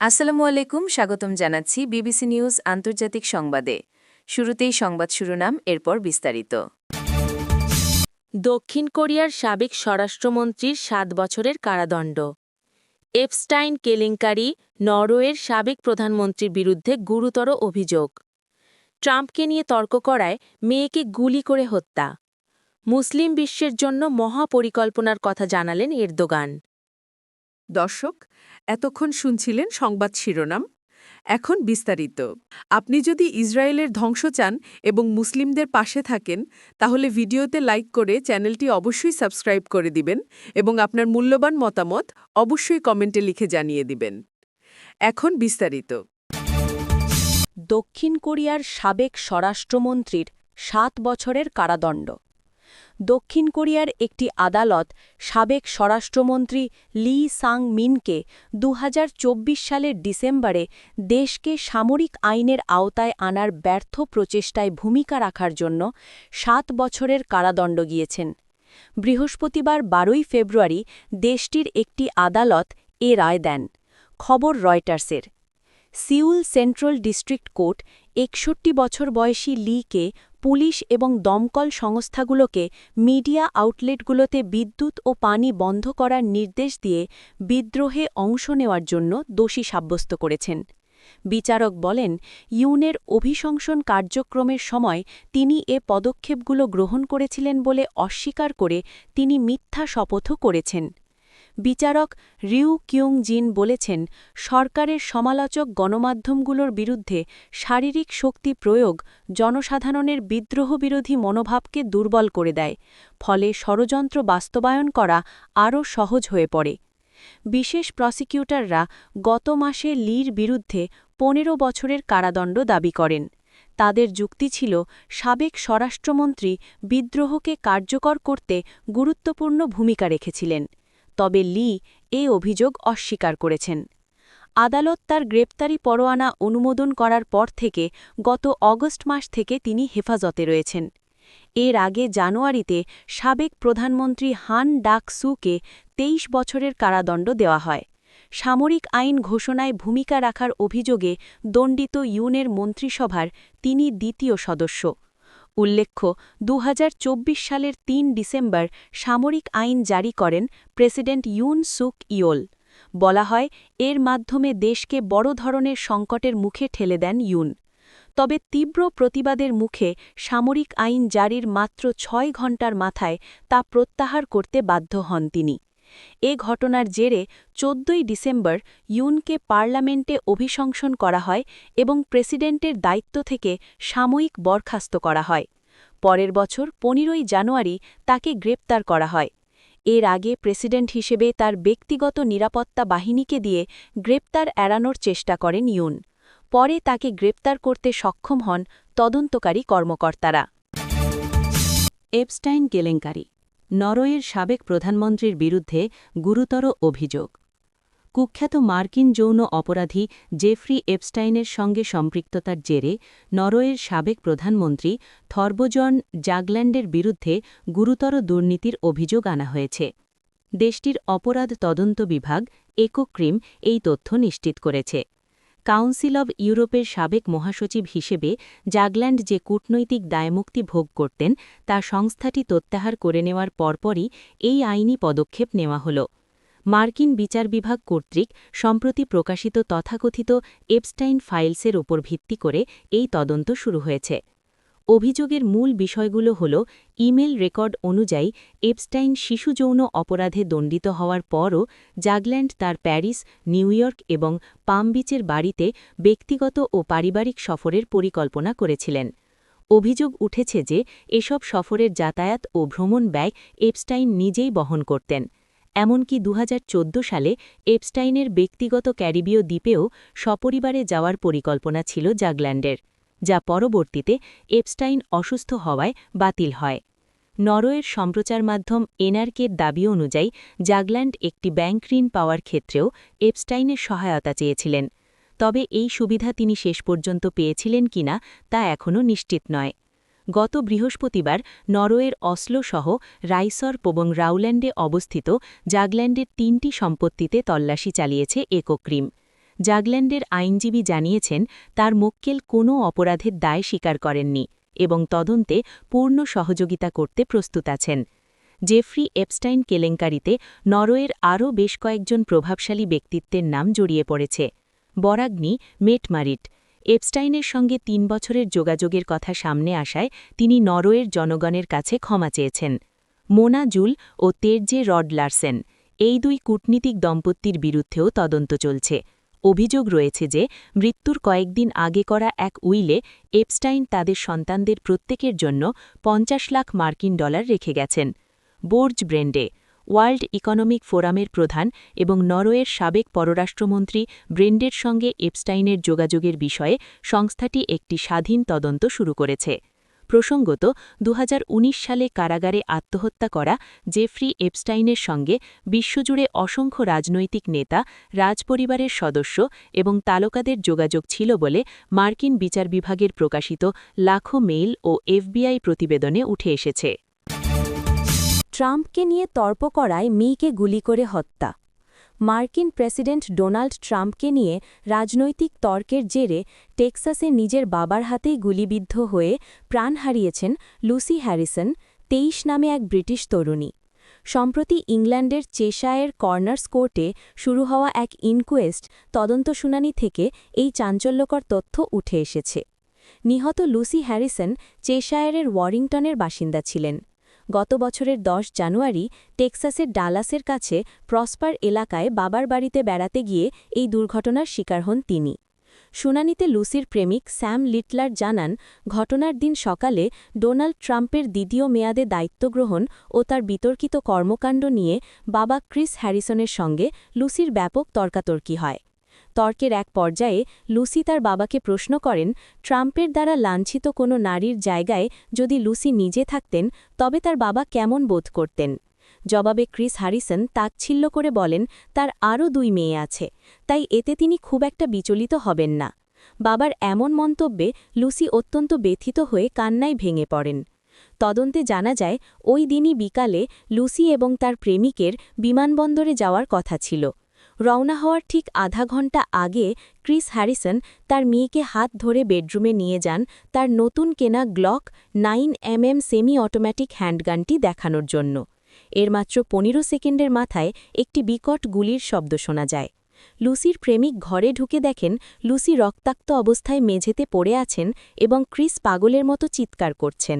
আসসালামু আলাইকুম, স্বাগতম জানাচ্ছি বিবিসি নিউজ আন্তর্জাতিক সংবাদে। শুরুতেই সংবাদ শিরোনাম, এরপর বিস্তারিত। দক্ষিণ কোরিয়ার সাবেক স্বরাষ্ট্রমন্ত্রীর ৭ বছরের কারাদণ্ড। এপস্টাইন কেলেঙ্কারি, নরওয়ের সাবেক প্রধানমন্ত্রীর বিরুদ্ধে গুরুতর অভিযোগ। ট্রাম্পকে নিয়ে তর্ক করায় মেয়েকে গুলি করে হত্যা। মুসলিম বিশ্বের জন্য মহাপরিকল্পনার কথা জানালেন এরদোগান। দর্শক, এতক্ষণ শুনছিলেন সংবাদ শিরোনাম। এখন বিস্তারিত। আপনি যদি ইসরায়েলের ধ্বংস চান এবং মুসলিমদের পাশে থাকেন, তাহলে ভিডিওতে লাইক করে চ্যানেলটি অবশ্যই সাবস্ক্রাইব করে দিবেন এবং আপনার মূল্যবান মতামত অবশ্যই কমেন্টে লিখে জানিয়ে দিবেন। এখন বিস্তারিত। দক্ষিণ কোরিয়ার সাবেক স্বরাষ্ট্রমন্ত্রীর ৭ বছরের কারাদণ্ড। দক্ষিণ কোরিয়ার একটি আদালত সাবেক স্বরাষ্ট্রমন্ত্রী লি সাং-মিনকে ২০২৪ সালের ডিসেম্বরে দেশকে সামরিক আইনের আওতায় আনার ব্যর্থ প্রচেষ্টায় ভূমিকা রাখার জন্য ৭ বছরের কারাদণ্ড দিয়েছেন। বৃহস্পতিবার ১২ ফেব্রুয়ারি দেশটির একটি আদালত এ রায় দেন। খবর রয়টার্সের। সিউল সেন্ট্রাল ডিস্ট্রিক্ট কোর্ট ৬১ বছর বয়সী লিকে পুলিশ এবং দমকল সংস্থাগুলোকে মিডিয়া আউটলেটগুলোতে বিদ্যুৎ ও পানি বন্ধ করার নির্দেশ দিয়ে বিদ্রোহে অংশ নেওয়ার জন্য দোষী সাব্যস্ত করেছেন। বিচারক বলেন, ইউনের অভিশংসন কার্যক্রমের সময় তিনি এ পদক্ষেপগুলো গ্রহণ করেছিলেন বলে অস্বীকার করে তিনি মিথ্যা শপথও করেছেন। বিচারক রিউ কিউং জিন বলেছেন, সরকারের সমালোচক গণমাধ্যমগুলোর বিরুদ্ধে শারীরিক শক্তি প্রয়োগ জনসাধারণের বিদ্রোহবিরোধী মনোভাবকে দুর্বল করে দেয়, ফলে ষড়যন্ত্র বাস্তবায়ন করা আরও সহজ হয়ে পড়ে। বিশেষ প্রসিকিউটররা গত মাসে লির বিরুদ্ধে ১৫ বছরের কারাদণ্ড দাবি করেন। তাদের যুক্তি ছিল, সাবেক স্বরাষ্ট্রমন্ত্রী বিদ্রোহকে কার্যকর করতে গুরুত্বপূর্ণ ভূমিকা রেখেছিলেন। তবে লি এ অভিযোগ অস্বীকার করেছেন। আদালত তার গ্রেপ্তারি পরোয়ানা অনুমোদন করার পর থেকে গত অগস্ট মাস থেকে তিনি হেফাজতে রয়েছেন। এর আগে জানুয়ারিতে সাবেক প্রধানমন্ত্রী হান ডাক-সুকে ২৩ বছরের কারাদণ্ড দেওয়া হয়। সামরিক আইন ঘোষণায় ভূমিকা রাখার অভিযোগে দণ্ডিত ইউনের মন্ত্রিসভার তিনি দ্বিতীয় সদস্য। উল্লেখ্য, ২০২৪ সালের ৩ ডিসেম্বর সামরিক আইন জারি করেন প্রেসিডেন্ট ইউন সুক ইয়োল। বলা হয়, এর মাধ্যমে দেশকে বড় ধরনের সংকটের মুখে ঠেলে দেন ইউন। তবে তীব্র প্রতিবাদের মুখে সামরিক আইন জারির মাত্র ৬ ঘণ্টার মাথায় তা প্রত্যাহার করতে বাধ্য হন তিনি। এ ঘটনার জেরে ১৪ ডিসেম্বর ইউনকে পার্লামেন্টে অভিশংসন করা হয় এবং প্রেসিডেন্টের দায়িত্ব থেকে সাময়িক বরখাস্ত করা হয়। পরের বছর ১৫ জানুয়ারি তাকে গ্রেপ্তার করা হয়। এর আগে প্রেসিডেন্ট হিসেবে তার ব্যক্তিগত নিরাপত্তা বাহিনীকে দিয়ে গ্রেপ্তার এড়ানোর চেষ্টা করেন ইউন। পরে তাকে গ্রেপ্তার করতে সক্ষম হন তদন্তকারী কর্মকর্তারা। এপস্টাইন কেলেঙ্কারি, নরওয়ের সাবেক প্রধানমন্ত্রীর বিরুদ্ধে গুরুতর অভিযোগ। কুখ্যাত মার্কিন যৌন অপরাধী জেফ্রি এপস্টাইনের সঙ্গে সম্পৃক্ততার জেরে নরওয়ের সাবেক প্রধানমন্ত্রী থরবোজন জাগল্যান্ডের বিরুদ্ধে গুরুতর দুর্নীতির অভিযোগ আনা হয়েছে। দেশটির অপরাধ তদন্ত বিভাগ একোক্রিম এই তথ্য নিশ্চিত করেছে। কাউন্সিল অব ইউরোপের সাবেক মহাসচিব হিসেবে জাগল্যান্ড যে কূটনৈতিক দায়মুক্তি ভোগ করতেন তা সংস্থাটি প্রত্যাহার করে নেওয়ার পরপরই এই আইনি পদক্ষেপ নেওয়া হল। মার্কিন বিচার বিভাগ কর্তৃক সম্প্রতি প্রকাশিত তথাকথিত এপস্টাইন ফাইলসের উপর ভিত্তি করে এই তদন্ত শুরু হয়েছে। অভিযোগের মূল বিষয়গুলো হল, ইমেল রেকর্ড অনুযায়ী এপস্টাইন শিশু যৌন অপরাধে দণ্ডিত হওয়ার পরও জাগল্যান্ড তার প্যারিস, নিউ ইয়র্ক এবং পাম বিচের বাড়িতে ব্যক্তিগত ও পারিবারিক সফরের পরিকল্পনা করেছিলেন। অভিযোগ উঠেছে যে এসব সফরের যাতায়াত ও ভ্রমণ ব্যয় এপস্টাইন নিজেই বহন করতেন। এমনকি ২০১৪ সালে এপস্টাইনের ব্যক্তিগত ক্যারিবীয় দ্বীপেও সপরিবারে যাওয়ার পরিকল্পনা ছিল জাগল্যান্ডের, যা পরবর্তীতে এপস্টাইন অসুস্থ হওয়ায় বাতিল হয়। নরওয়ের সম্প্রচার মাধ্যম এনআরকের দাবি অনুযায়ী জাগল্যান্ড একটি ব্যাংক ঋণ পাওয়ার ক্ষেত্রেও এপস্টাইনের সহায়তা চেয়েছিলেন। তবে এই সুবিধা তিনি শেষ পর্যন্ত পেয়েছিলেন কিনা তা এখনও নিশ্চিত নয়। গত বৃহস্পতিবার নরওয়ের অসলো সহ রাইসর্প এবং রাউল্যান্ডে অবস্থিত জাগল্যান্ডের ৩টি সম্পত্তিতে তল্লাশি চালিয়েছে একোক্রিম। জাগল্যান্ডের আইনজীবী জানিয়েছেন তার মক্কেল কোনো অপরাধের দায় স্বীকার করেননি এবং তদন্তে পূর্ণ সহযোগিতা করতে প্রস্তুত আছেন। জেফ্রি এপস্টাইন কেলেঙ্কারিতে নরওয়ের আরও বেশ কয়েকজন প্রভাবশালী ব্যক্তিত্বের নাম জড়িয়ে পড়েছে। বরাগ্নি মেটমারিট এপস্টাইনের সঙ্গে ৩ বছরের যোগাযোগের কথা সামনে আসায় তিনি নরওয়ের জনগণের কাছে ক্ষমা চেয়েছেন। মোনা জুল ও তেরজে রড লারসেন এই দুই কূটনীতিক দম্পতির বিরুদ্ধেও তদন্ত চলছে। অভিযোগ রয়েছে যে মৃত্যুর কয়েকদিন আগে করা এক উইলে এপস্টাইন তাদের সন্তানদের প্রত্যেকের জন্য ৫০ লাখ মার্কিন ডলার রেখে গেছেন। বোর্জ ব্রেন্ডে ওয়ার্ল্ড ইকোনমিক ফোরামের প্রধান এবং নরওয়ের সাবেক পররাষ্ট্রমন্ত্রী ব্রেন্ডের সঙ্গে এপস্টাইনের যোগাযোগের বিষয়ে সংস্থাটি একটি স্বাধীন তদন্ত শুরু করেছে। প্রসঙ্গত ২০১৯ সালে কারাগারে আত্মহত্যা করা জেফ্রি এপস্টাইনের সঙ্গে বিশ্বজুড়ে অসংখ্য রাজনৈতিক নেতা, রাজপরিবারের সদস্য এবং তারকাদের যোগাযোগ ছিল বলে মার্কিন বিচার বিভাগের প্রকাশিত লাখো মেইল ও এফবিআই প্রতিবেদনে উঠে এসেছে। ট্রাম্পকে নিয়ে তর্ক করায় মেয়েকে গুলি করে হত্যা। মার্কিন প্রেসিডেন্ট ডোনাল্ড ট্রাম্পকে নিয়ে রাজনৈতিক তর্কের জেরে টেক্সাসে নিজের বাবার হাতেই গুলিবিদ্ধ হয়ে প্রাণ হারিয়েছেন লুসি হ্যারিসন, ২৩ নামে এক ব্রিটিশ তরুণী। সম্প্রতি ইংল্যান্ডের চেশায়ার কর্নার্স কোর্টে শুরু হওয়া এক ইনকোয়েস্ট তদন্ত শুনানি থেকে এই চাঞ্চল্যকর তথ্য উঠে এসেছে। নিহত লুসি হ্যারিসন চেশায়ারের ওয়ারিংটনের বাসিন্দা ছিলেন। গত বছরের ১০ জানুয়ারি টেক্সাসের ডালাসের কাছে প্রসপার এলাকায় বাবার বাড়িতে বেড়াতে গিয়ে এই দুর্ঘটনার শিকার হন তিনি। শুনানিতে লুসির প্রেমিক স্যাম লিটলার জানান, ঘটনার দিন সকালে ডোনাল্ড ট্রাম্পের দ্বিতীয় মেয়াদে দায়িত্ব গ্রহণ ও তার বিতর্কিত কর্মকাণ্ড নিয়ে বাবা ক্রিস হ্যারিসনের সঙ্গে লুসির ব্যাপক তর্কাতর্কি হয়। তর্কের এক পর্যায়ে লুসি তার বাবাকে প্রশ্ন করেন, ট্রাম্পের দ্বারা লাঞ্ছিত কোনো নারীর জায়গায় যদি লুসি নিজে থাকতেন তবে তার বাবা কেমন বোধ করতেন। জবাবে ক্রিস হ্যারিসন তাচ্ছিল্য করে বলেন, তার আরও ২ মেয়ে আছে, তাই এতে তিনি খুব একটা বিচলিত হবেন না। বাবার এমন মন্তব্যে লুসি অত্যন্ত ব্যথিত হয়ে কান্নায় ভেঙে পড়েন। তদন্তে জানা যায় ওই দিনই বিকালে লুসি এবং তার প্রেমিকের বিমানবন্দরে যাওয়ার কথা ছিল। রওনা হওয়ার ঠিক আধা ঘণ্টা আগে ক্রিস হ্যারিসন তার মেয়েকে হাত ধরে বেডরুমে নিয়ে যান তার নতুন কেনা গ্লক 9mm সেমি অটোমেটিক হ্যান্ডগানটি দেখানোর জন্য। এর মাত্র ১৫ সেকেন্ডের মাথায় একটি বিকট গুলির শব্দ শোনা যায়। লুসির প্রেমিক ঘরে ঢুকে দেখেন লুসি রক্তাক্ত অবস্থায় মেঝেতে পড়ে আছেন এবং ক্রিস পাগলের মতো চিৎকার করছেন।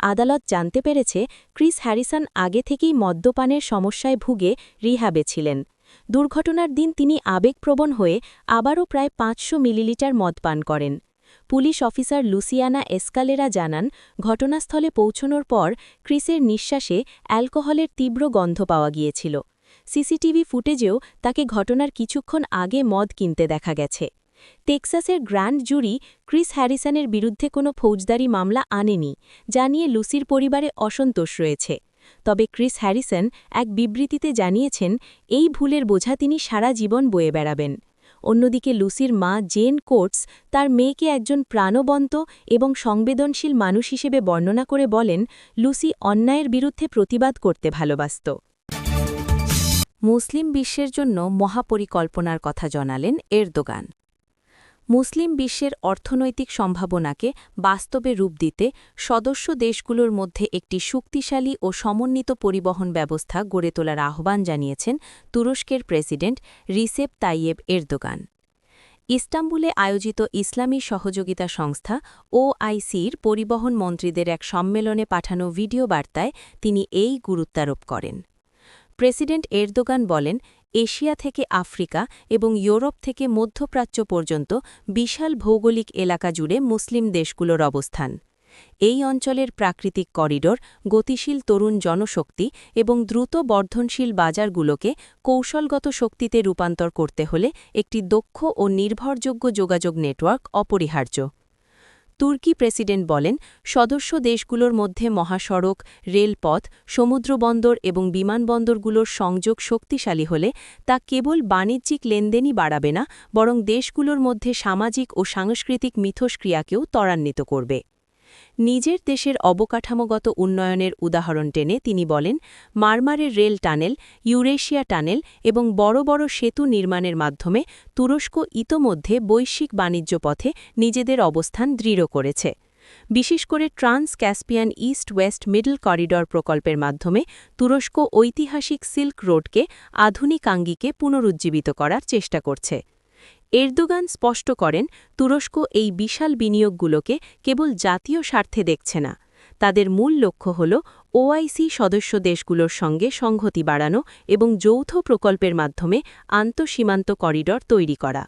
আদালত জানতে পেরেছে ক্রিস হ্যারিসন আগে থেকেই মদ্যপানের সমস্যায় ভুগে রিহ্যাবে ছিলেন। দুর্ঘটনার দিন তিনি আবেগপ্রবণ হয়ে আবারও প্রায় ৫০০ মিলিলিটার মদ পান করেন। পুলিশ অফিসার লুসিয়ানা এসকালেরা জানান, ঘটনাস্থলে পৌঁছনোর পর ক্রিসের নিঃশ্বাসে অ্যালকোহলের তীব্র গন্ধ পাওয়া গিয়েছিল। সিসিটিভি ফুটেজেও তাকে ঘটনার কিছুক্ষণ আগে মদ কিনতে দেখা গেছে। টেক্সাসের গ্র্যান্ড জুরি ক্রিস হ্যারিসনের বিরুদ্ধে কোনো ফৌজদারি মামলা আনেনি, জানিয়ে লুসির পরিবারে অসন্তোষ রয়েছে। তবে ক্রিস হ্যারিসন এক বিবৃতিতে জানিয়েছেন, এই ভুলের বোঝা তিনি সারা জীবন বয়ে বেড়াবেন। অন্যদিকে লুসির মা জেন কোটস তার মেয়েকে একজন প্রাণবন্ত এবং সংবেদনশীল মানুষ হিসেবে বর্ণনা করে বলেন, লুসি অন্যায়ের বিরুদ্ধে প্রতিবাদ করতে ভালোবাসত। মুসলিম বিশ্বের জন্য মহাপরিকল্পনার কথা জানালেন এরদোগান। মুসলিম বিশ্বের অর্থনৈতিক সম্ভাবনাকে বাস্তবে রূপ দিতে সদস্য দেশগুলোর মধ্যে একটি শক্তিশালী ও সমন্বিত পরিবহন ব্যবস্থা গড়ে তোলার আহ্বান জানিয়েছেন তুরস্কের প্রেসিডেন্ট রিসেপ তাইয়েব এরদোগান। ইস্তাম্বুলে আয়োজিত ইসলামী সহযোগিতা সংস্থা ওআইসির পরিবহন মন্ত্রীদের এক সম্মেলনে পাঠানো ভিডিও বার্তায় তিনি এই গুরুত্বারোপ করেন। প্রেসিডেন্ট এরদোগান বলেন, এশিয়া থেকে আফ্রিকা এবং ইউরোপ থেকে মধ্যপ্রাচ্য পর্যন্ত বিশাল ভৌগোলিক এলাকা জুড়ে মুসলিম দেশগুলোর অবস্থান। এই অঞ্চলের প্রাকৃতিক করিডোর, গতিশীল তরুণ জনশক্তি এবং দ্রুত বর্ধনশীল বাজারগুলোকে কৌশলগত শক্তিতে রূপান্তর করতে হলে একটি দক্ষ ও নির্ভরযোগ্য যোগাযোগ নেটওয়ার্ক অপরিহার্য। তুর্কি প্রেসিডেন্ট বলেন, সদস্য দেশগুলোর মধ্যে মহাসড়ক, রেলপথ, সমুদ্রবন্দর এবং বিমানবন্দরগুলোর সংযোগ শক্তিশালী হলে তা কেবল বাণিজ্যিক লেনদেনই বাড়াবে না, বরং দেশগুলোর মধ্যে সামাজিক ও সাংস্কৃতিক মিথস্ক্রিয়াকেও ত্বরান্বিত করবে। নিজের দেশের অবকাঠামোগত উন্নয়নের উদাহরণ টেনে তিনি বলেন, মারমারের রেল টানেল, ইউরেশিয়া টানেল এবং বড় বড় সেতু নির্মাণের মাধ্যমে তুরস্ক ইতোমধ্যে বৈশ্বিক বাণিজ্য পথে নিজেদের অবস্থান দৃঢ় করেছে। বিশেষ করে trans Caspian east West middle corridor প্রকল্পের মাধ্যমে তুরস্ক ঐতিহাসিক সিল্ক রোডকে আধুনিক আঙ্গিকে পুনরুজ্জীবিত করার চেষ্টা করছে। এরদোগান স্পষ্ট করেন, তুরস্ক এই বিশাল বিনিয়োগগুলোকে কেবল জাতীয় স্বার্থে দেখছে না, তাদের মূল লক্ষ্য হল ওআইসি সদস্য দেশগুলোর সঙ্গে সংহতি বাড়ানো এবং যৌথ প্রকল্পের মাধ্যমে আন্তঃসীমান্ত করিডর তৈরি করা।